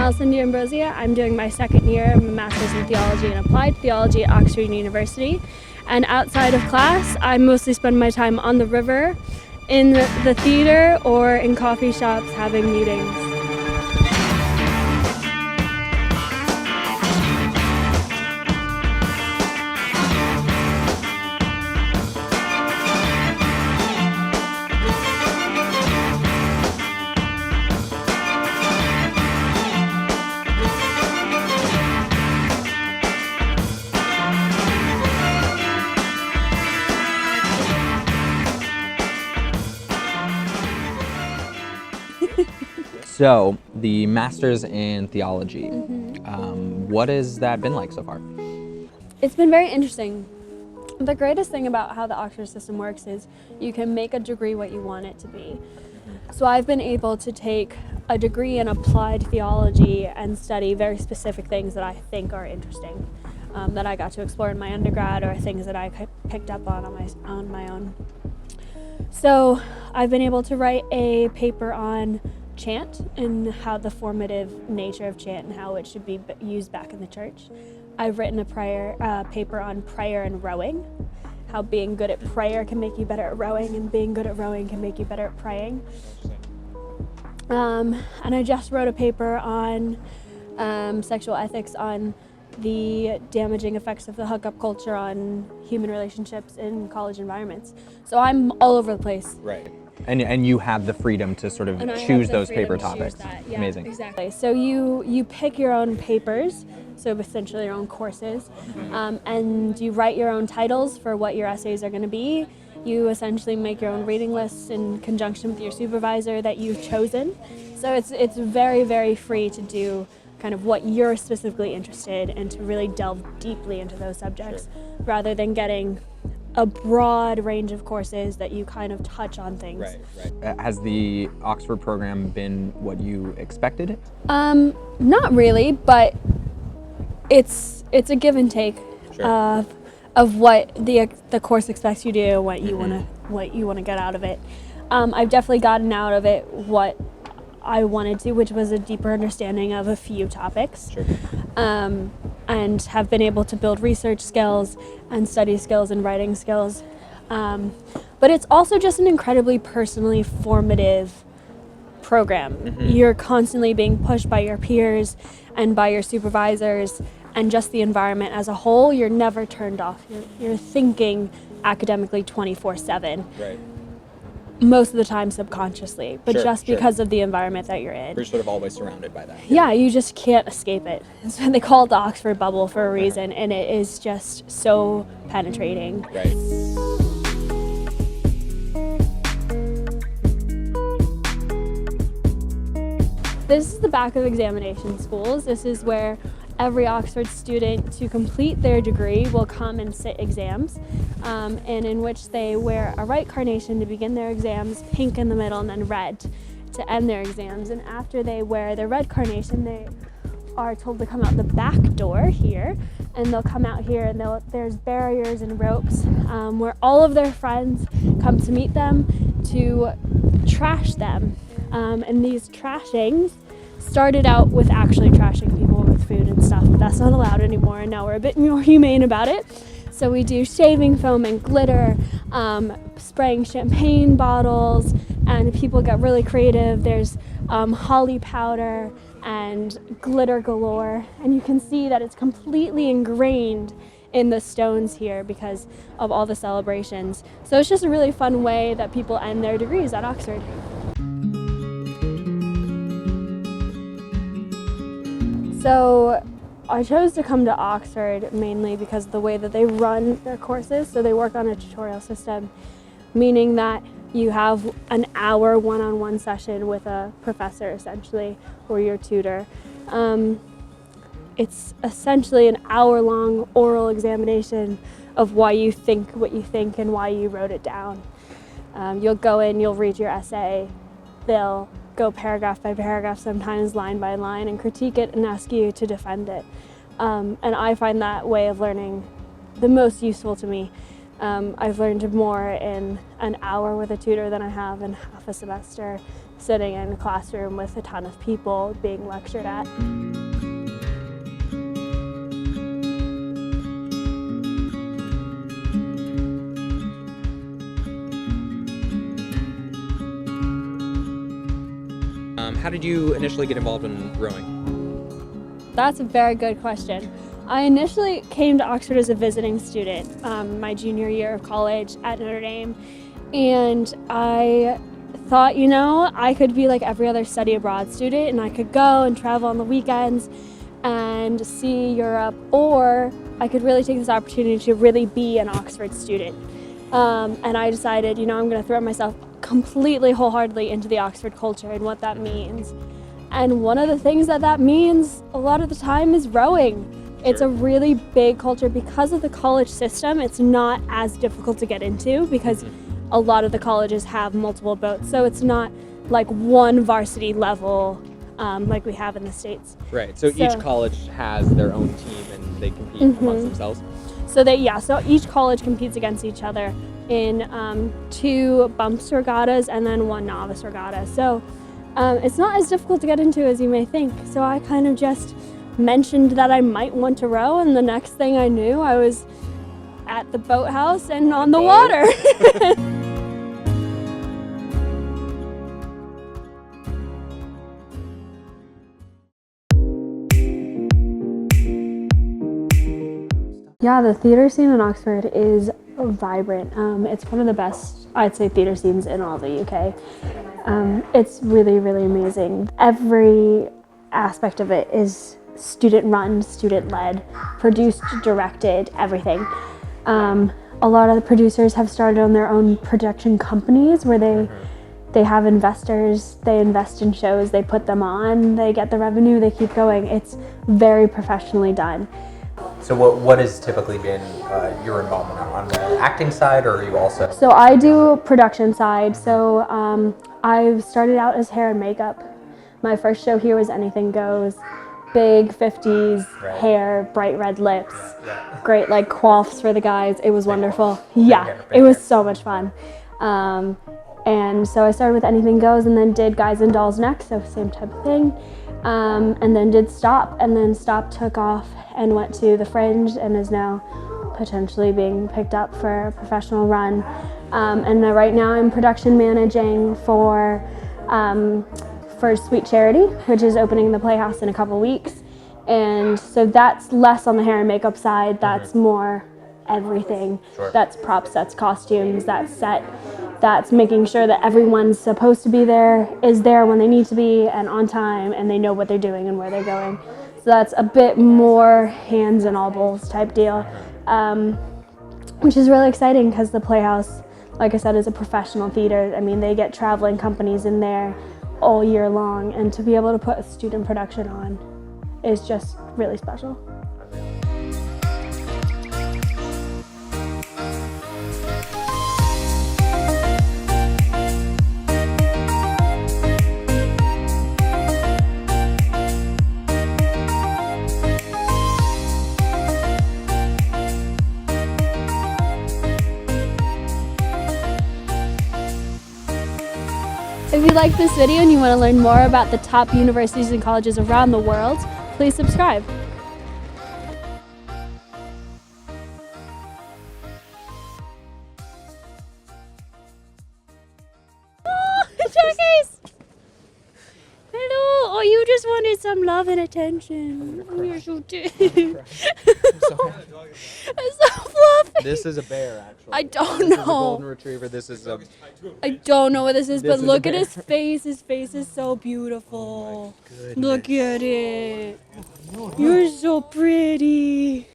Allison. I'm doing my second year of a Master's in Theology and Applied Theology at Oxford University. And outside of class, I mostly spend my time on the river, in the theater, or in coffee shops having meetings. So, the Master's in Theology, what has that been like so far? It's been very interesting. The greatest thing about how the Oxford system works is you can make a degree what you want it to be. So I've been able to take a degree in applied theology and study very specific things that I think are interesting, that I got to explore in my undergrad, or things that I picked up on my own. So I've been able to write a paper on chant and how the formative nature of chant and how it should be used back in the church. I've written a paper on prayer and rowing, how being good at prayer can make you better at rowing, and being good at rowing can make you better at praying. And I just wrote a paper on sexual ethics, on the damaging effects of the hookup culture on human relationships in college environments. So I'm all over the place. Right. And you have the freedom to sort of choose those paper topics. Yeah, amazing. Exactly. So you pick your own papers, so essentially your own courses, and you write your own titles for what your essays are going to be. You essentially make your own reading lists in conjunction with your supervisor that you've chosen. So it's very, very free to do kind of what you're specifically interested in, to really delve deeply into those subjects, rather than getting a broad range of courses that you kind of touch on things. Right. Has the Oxford program been what you expected? Not really, but it's a give and take of what the course expects you to do, what you want to get out of it. I've definitely gotten out of it what I wanted to, which was a deeper understanding of a few topics. And have been able to build research skills and study skills and writing skills. But it's also just an incredibly personally formative program. You're constantly being pushed by your peers and by your supervisors and just the environment as a whole. You're never turned off. You're thinking academically 24/7. Right. Most of the time subconsciously, but because of the environment that you're in. You're sort of always surrounded by that. Yeah, you just can't escape it. So they call it the Oxford bubble for a reason, and it is just so penetrating. Right. This is the back of examination schools. This is where every Oxford student, to complete their degree, will come and sit exams, and in which they wear a white carnation to begin their exams, pink in the middle, and then red to end their exams. And after they wear their red carnation, they are told to come out the back door here, and they'll come out here, and there's barriers and ropes where all of their friends come to meet them to trash them. And these trashings started out with actually trashing people with food and stuff, but that's not allowed anymore, and now we're a bit more humane about it. So we do shaving foam and glitter, spraying champagne bottles, and people get really creative. There's holly powder and glitter galore, and you can see that it's completely ingrained in the stones here because of all the celebrations. So it's just a really fun way that people end their degrees at Oxford. So I chose to come to Oxford mainly because of the way that they run their courses. So they work on a tutorial system, meaning that you have an hour one-on-one session with a professor, essentially, or your tutor. It's essentially an hour-long oral examination of why you think what you think and why you wrote it down. You'll go in, you'll read your essay, they'll go paragraph by paragraph, sometimes line by line, and critique it and ask you to defend it. And I find that way of learning the most useful to me. I've learned more in an hour with a tutor than I have in half a semester sitting in a classroom with a ton of people being lectured at. How did you initially get involved in rowing? That's a very good question. I initially came to Oxford as a visiting student my junior year of college at Notre Dame, and I thought, I could be like every other study abroad student and I could go and travel on the weekends and see Europe, or I could really take this opportunity to really be an Oxford student. And I decided, I'm going to throw myself completely wholeheartedly into the Oxford culture and what that means. And one of the things that means a lot of the time is rowing. It's a really big culture because of the college system. It's not as difficult to get into because a lot of the colleges have multiple boats. So it's not like one varsity level like we have in the States. Right, so each college has their own team and they compete amongst themselves? So each college competes against each other in 2 bumps regattas and then 1 novice regatta. So it's not as difficult to get into as you may think. So I kind of just mentioned that I might want to row, and the next thing I knew, I was at the boathouse and on the water. Yeah, the theater scene in Oxford is vibrant. It's one of the best, I'd say, theater scenes in all the UK. It's really, really amazing. Every aspect of it is student-run, student-led, produced, directed, everything. A lot of the producers have started on their own production companies where they have investors, they invest in shows, they put them on, they get the revenue, they keep going. It's very professionally done. So what has typically been your involvement on the acting side, or are you also? So I do production side. So I've started out as hair and makeup. My first show here was Anything Goes. Big 50s hair, bright red lips, great like coiffes for the guys. It was wonderful. Yeah, it was so much fun. And so I started with Anything Goes and then did Guys and Dolls next, so same type of thing. And then did Stop, and then Stop took off and went to The Fringe and is now potentially being picked up for a professional run. And right now I'm production managing for Sweet Charity, which is opening in the Playhouse in a couple weeks. And so that's less on the hair and makeup side, that's more everything. That's props, that's costumes, that's set, that's making sure that everyone's supposed to be there, is there when they need to be and on time, and they know what they're doing and where they're going. So that's a bit more hands in all bowls type deal, which is really exciting because the Playhouse, like I said, is a professional theater. I mean, they get traveling companies in there all year long, and to be able to put a student production on is just really special. If you like this video and you want to learn more about the top universities and colleges around the world, please subscribe. Oh, Turkeys! Hello! Oh, you just wanted some love and attention. Oh, you're so cute. It's so fluffy. This is a bear, actually. I don't This know. is a golden retriever. This is a. I don't know what this is, but is look a at bear. his face. His face is so beautiful. Goodness. Look at it. You're so pretty.